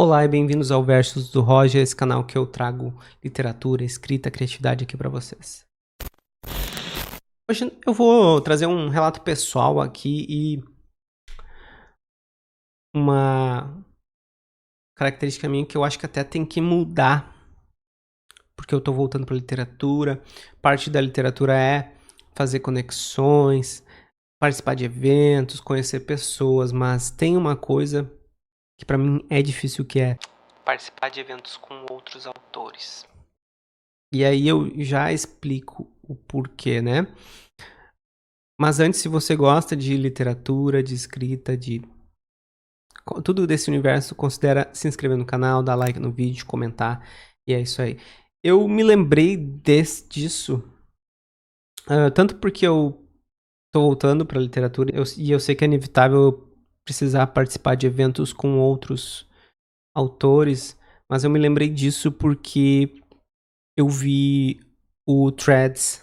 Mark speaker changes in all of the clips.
Speaker 1: Olá e bem-vindos ao Versos do Roger, esse canal que eu trago literatura, escrita, criatividade aqui para vocês. Hoje eu vou trazer um relato pessoal aqui e uma característica minha que eu acho que até tem que mudar, porque eu tô voltando para literatura. Parte da literatura é fazer conexões, participar de eventos, conhecer pessoas, mas tem uma coisa que para mim é difícil, que é participar de eventos com outros autores. E aí eu já explico o porquê, né? Mas antes, se você gosta de literatura, de escrita, de tudo desse universo, considera se inscrever no canal, dar like no vídeo, comentar, e é isso aí. Eu me lembrei disso, tanto porque eu tô voltando pra literatura, e eu sei que é inevitável eu precisar participar de eventos com outros autores, mas eu me lembrei disso porque eu vi o Threads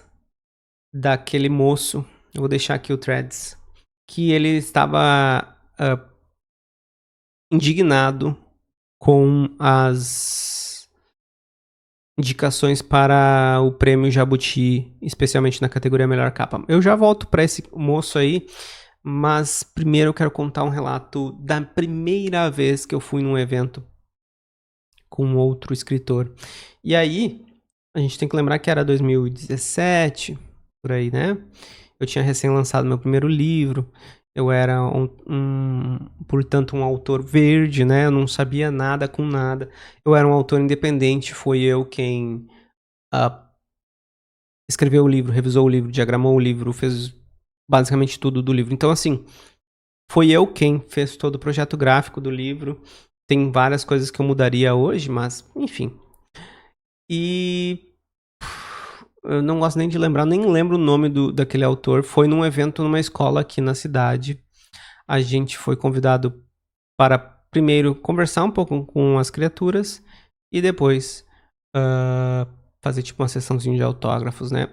Speaker 1: daquele moço, eu vou deixar aqui o Threads, que ele estava indignado com as indicações para o prêmio Jabuti, especialmente na categoria Melhor Capa. Eu já volto para esse moço aí, mas primeiro eu quero contar um relato da primeira vez que eu fui num evento com outro escritor. E aí, a gente tem que lembrar que era 2017, por aí, né? Eu tinha recém lançado meu primeiro livro, eu era portanto, um autor verde, né? Eu não sabia nada com nada. Eu era um autor independente, foi eu quem escreveu o livro, revisou o livro, diagramou o livro, fez basicamente tudo do livro. Então, assim, foi eu quem fez todo o projeto gráfico do livro. Tem várias coisas que eu mudaria hoje, mas, enfim. E eu não gosto nem de lembrar, nem lembro o nome daquele autor. Foi num evento numa escola aqui na cidade. A gente foi convidado para primeiro conversar um pouco com as criaturas e depois fazer tipo uma sessãozinha de autógrafos, né?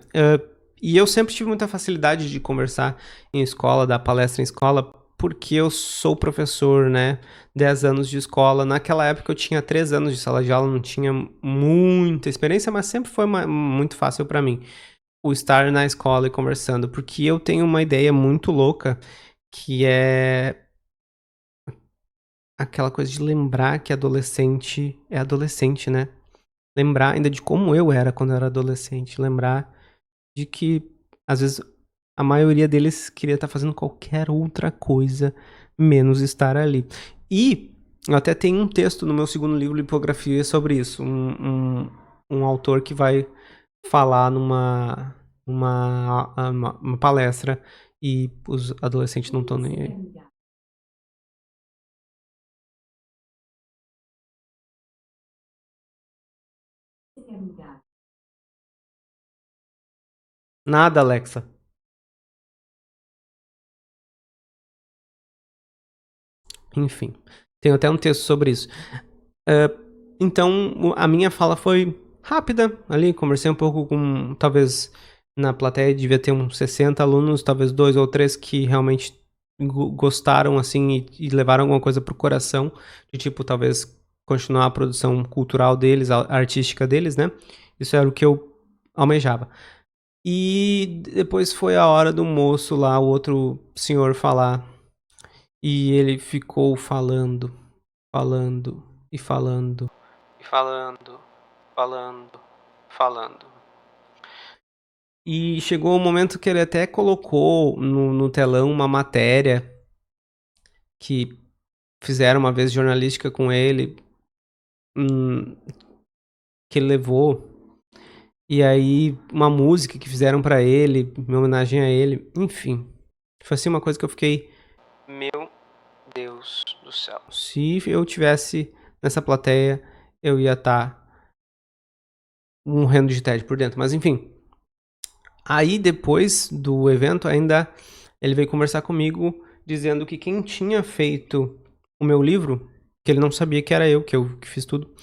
Speaker 1: E eu sempre tive muita facilidade de conversar em escola, dar palestra em escola, porque eu sou professor, né? 10 anos de escola. Naquela época eu tinha 3 anos de sala de aula, não tinha muita experiência, mas sempre foi muito fácil para mim o estar na escola e conversando, porque eu tenho uma ideia muito louca, que é aquela coisa de lembrar que adolescente é adolescente, né? Lembrar ainda de como eu era quando eu era adolescente, lembrar de que às vezes a maioria deles queria estar fazendo qualquer outra coisa menos estar ali. E eu até tenho um texto no meu segundo livro, Lipografia, sobre isso. Um autor que vai falar uma palestra e os adolescentes não estão nem aí. Nada, Alexa. Enfim, tenho até um texto sobre isso. Então, a minha fala foi rápida ali, conversei um pouco com, talvez na plateia devia ter uns 60 alunos, talvez 2 ou 3 que realmente gostaram, assim, e levaram alguma coisa pro coração, de tipo, talvez continuar a produção cultural deles, artística deles, né? Isso era o que eu almejava. E depois foi a hora do moço lá, o outro senhor falar, e ele ficou falando, falando e falando e falando, falando, falando. E chegou o momento que ele até colocou no telão uma matéria que fizeram uma vez jornalística com ele, que ele levou. E aí, uma música que fizeram pra ele, em homenagem a ele. Enfim, foi assim uma coisa que eu fiquei, meu Deus do céu. Se eu tivesse nessa plateia, eu ia estar morrendo de tédio por dentro. Mas enfim, aí depois do evento ainda ele veio conversar comigo dizendo que quem tinha feito o meu livro, que ele não sabia que era eu que fiz tudo,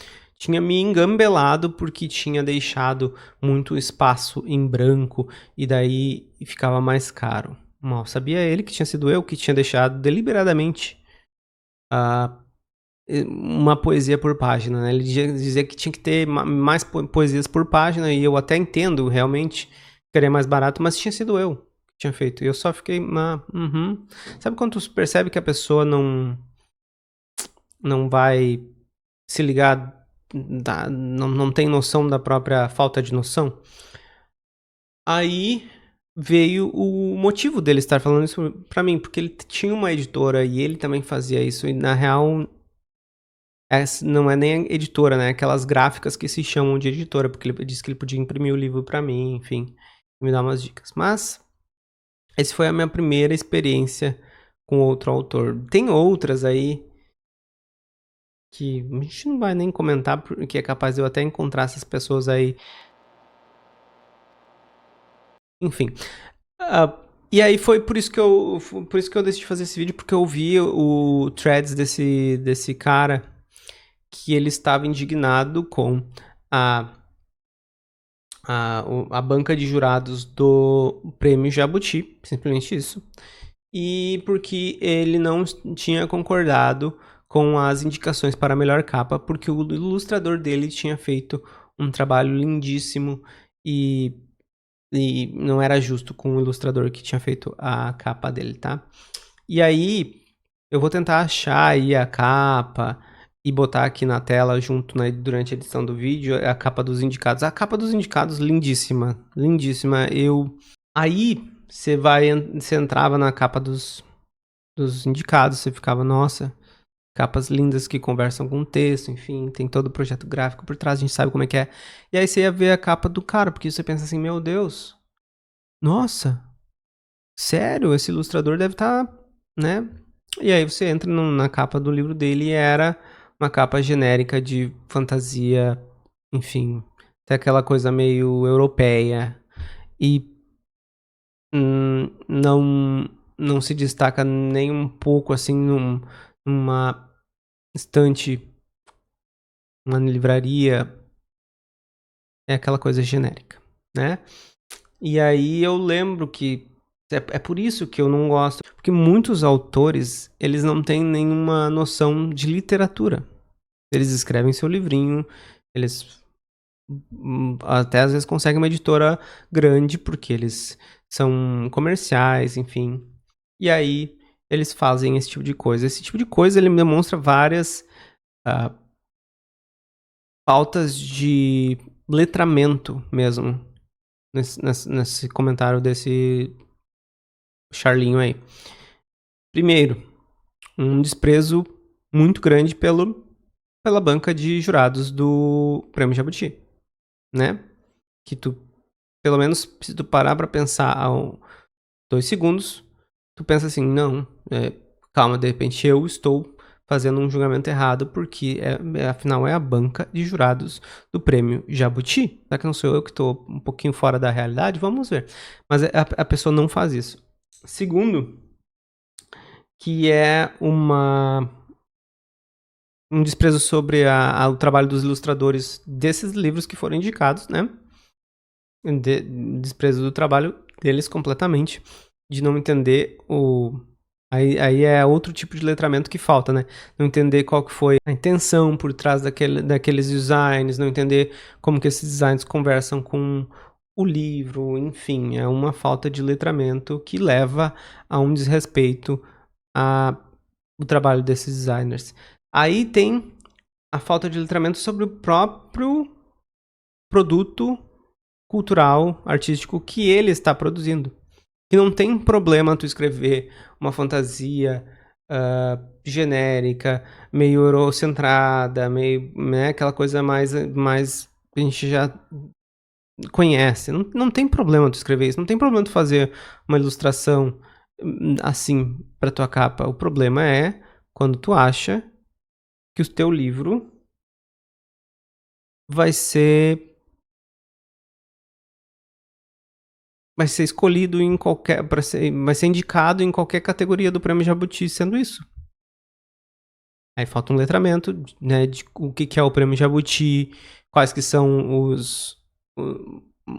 Speaker 1: tinha me engambelado porque tinha deixado muito espaço em branco e daí ficava mais caro. Mal sabia ele que tinha sido eu que tinha deixado deliberadamente uma poesia por página, né? Ele dizia que tinha que ter mais poesias por página, e eu até entendo, realmente, querer mais barato, mas tinha sido eu que tinha feito. E eu só fiquei, Sabe quando tu percebe que a pessoa não vai se ligar, não tem noção da própria falta de noção? Aí veio o motivo dele estar falando isso pra mim, porque ele tinha uma editora e ele também fazia isso, e na real não é nem a editora, né, aquelas gráficas que se chamam de editora, porque ele disse que ele podia imprimir o livro pra mim, enfim, me dar umas dicas. Mas esse foi a minha primeira experiência com outro autor. Tem outras aí que a gente não vai nem comentar, porque é capaz de eu até encontrar essas pessoas aí. Enfim. E aí foi por isso que eu decidi fazer esse vídeo, porque eu vi o threads desse cara, que ele estava indignado com a, a banca de jurados do Prêmio Jabuti, simplesmente isso. E porque ele não tinha concordado com as indicações para a melhor capa, porque o ilustrador dele tinha feito um trabalho lindíssimo e não era justo com o ilustrador que tinha feito a capa dele, tá? E aí, eu vou tentar achar aí a capa e botar aqui na tela junto, né, durante a edição do vídeo, a capa dos indicados. A capa dos indicados, lindíssima, lindíssima. Aí, você entrava na capa dos indicados, você ficava, nossa, capas lindas que conversam com o texto, enfim, tem todo o projeto gráfico por trás, a gente sabe como é que é. E aí você ia ver a capa do cara, porque você pensa assim, meu Deus, nossa, sério, esse ilustrador deve estar, né? E aí você entra na capa do livro dele e era uma capa genérica de fantasia, enfim, até aquela coisa meio europeia. E não se destaca nem um pouco assim numa estante, uma livraria, é aquela coisa genérica, né? E aí eu lembro que é por isso que eu não gosto, porque muitos autores, eles não têm nenhuma noção de literatura. Eles escrevem seu livrinho, eles até às vezes conseguem uma editora grande, porque eles são comerciais, enfim. E aí eles fazem esse tipo de coisa. Esse tipo de coisa ele me demonstra várias ah, pautas de letramento mesmo, nesse comentário desse Charlinho aí. Primeiro, um desprezo muito grande pela banca de jurados do Prêmio Jabuti, né? Que tu, pelo menos, se tu parar pra pensar 2 segundos, tu pensa assim, não, calma, de repente eu estou fazendo um julgamento errado, porque afinal é a banca de jurados do Prêmio Jabuti. Será que não sou eu que estou um pouquinho fora da realidade? Vamos ver. Mas a pessoa não faz isso. Segundo, que é um desprezo sobre o trabalho dos ilustradores desses livros que foram indicados, né? Desprezo do trabalho deles completamente, de não entender Aí é outro tipo de letramento que falta, né? Não entender qual que foi a intenção por trás daqueles designs, não entender como que esses designs conversam com o livro, enfim, é uma falta de letramento que leva a um desrespeito o trabalho desses designers. Aí tem a falta de letramento sobre o próprio produto cultural, artístico que ele está produzindo. E não tem problema tu escrever uma fantasia genérica, meio eurocentrada, meio, né, aquela coisa mais que a gente já conhece. Não tem problema tu escrever isso, não tem problema tu fazer uma ilustração assim para tua capa. O problema é quando tu acha que o teu livro vai ser escolhido em qualquer vai ser indicado em qualquer categoria do Prêmio Jabuti sendo isso. Aí falta um letramento, né, de o que é o Prêmio Jabuti, quais que são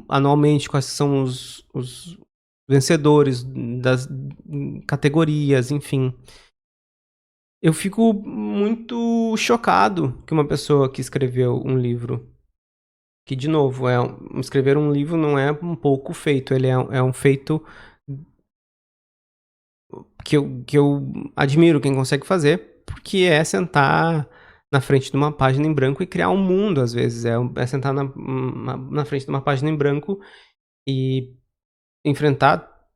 Speaker 1: anualmente, quais que são os vencedores das categorias, enfim. Eu fico muito chocado que uma pessoa que escreveu um livro, que de novo, escrever um livro não é um pouco feito, ele é um feito que eu admiro quem consegue fazer, porque é sentar na frente de uma página em branco e criar um mundo, às vezes. É sentar na frente de uma página em branco e enfrentar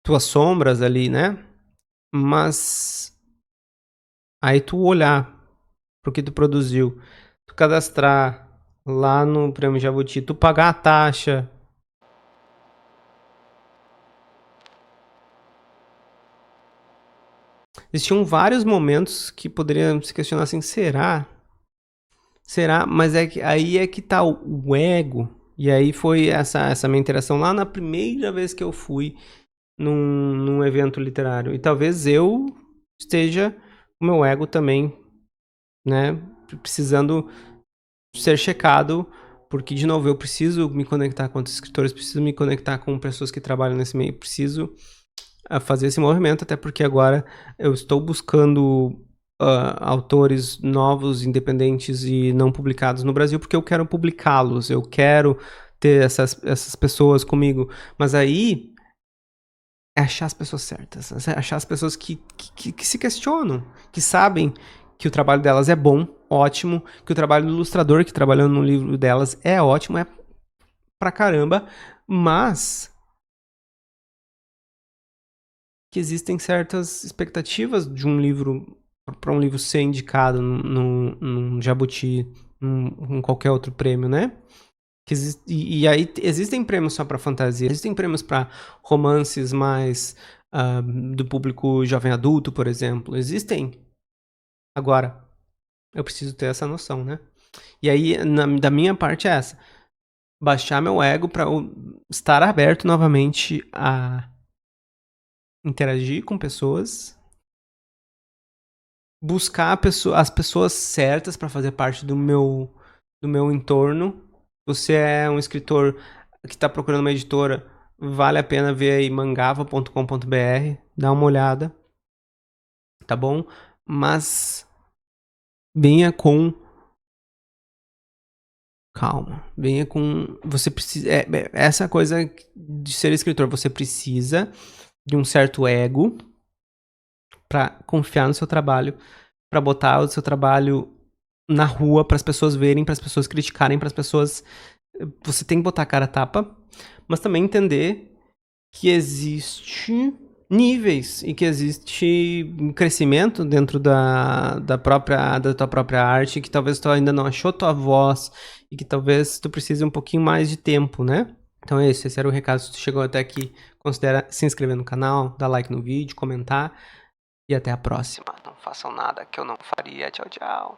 Speaker 1: tuas sombras ali, né? Mas aí tu olhar pro que tu produziu, tu cadastrar lá no Prêmio Jabuti, tu pagar a taxa. Existiam vários momentos que poderia se questionar assim, será? Será? Mas aí é que tá o ego. E aí foi essa minha interação lá na primeira vez que eu fui num evento literário. E talvez eu esteja o meu ego também, né, precisando ser checado, porque, de novo, eu preciso me conectar com outros escritores, preciso me conectar com pessoas que trabalham nesse meio, preciso fazer esse movimento, até porque agora eu estou buscando autores novos, independentes e não publicados no Brasil, porque eu quero publicá-los, eu quero ter essas pessoas comigo. Mas aí é achar as pessoas certas, achar as pessoas que se questionam, que sabem que o trabalho delas é bom, ótimo, que o trabalho do ilustrador que trabalhando no livro delas é ótimo, é pra caramba, mas que existem certas expectativas de um livro para um livro ser indicado num Jabuti, em qualquer outro prêmio, né? E aí existem prêmios só para fantasia, existem prêmios para romances mais do público jovem adulto, por exemplo. Existem. Agora, eu preciso ter essa noção, né? E aí, da minha parte é essa. Baixar meu ego para estar aberto novamente a interagir com pessoas, buscar as pessoas certas para fazer parte do meu entorno. Você é um escritor que está procurando uma editora, vale a pena ver aí mangava.com.br, dá uma olhada, tá bom? Mas venha com calma, venha com, você precisa, essa coisa de ser escritor, você precisa de um certo ego para confiar no seu trabalho, para botar o seu trabalho na rua para as pessoas verem, para as pessoas criticarem, para as pessoas. Você tem que botar a cara a tapa, mas também entender que existe níveis e que existe um crescimento dentro da tua própria arte, que talvez tu ainda não achou tua voz e que talvez tu precise um pouquinho mais de tempo, né? Então é isso, esse era o recado. Se tu chegou até aqui, considera se inscrever no canal, dar like no vídeo, comentar e até a próxima. Não façam nada que eu não faria. Tchau, tchau.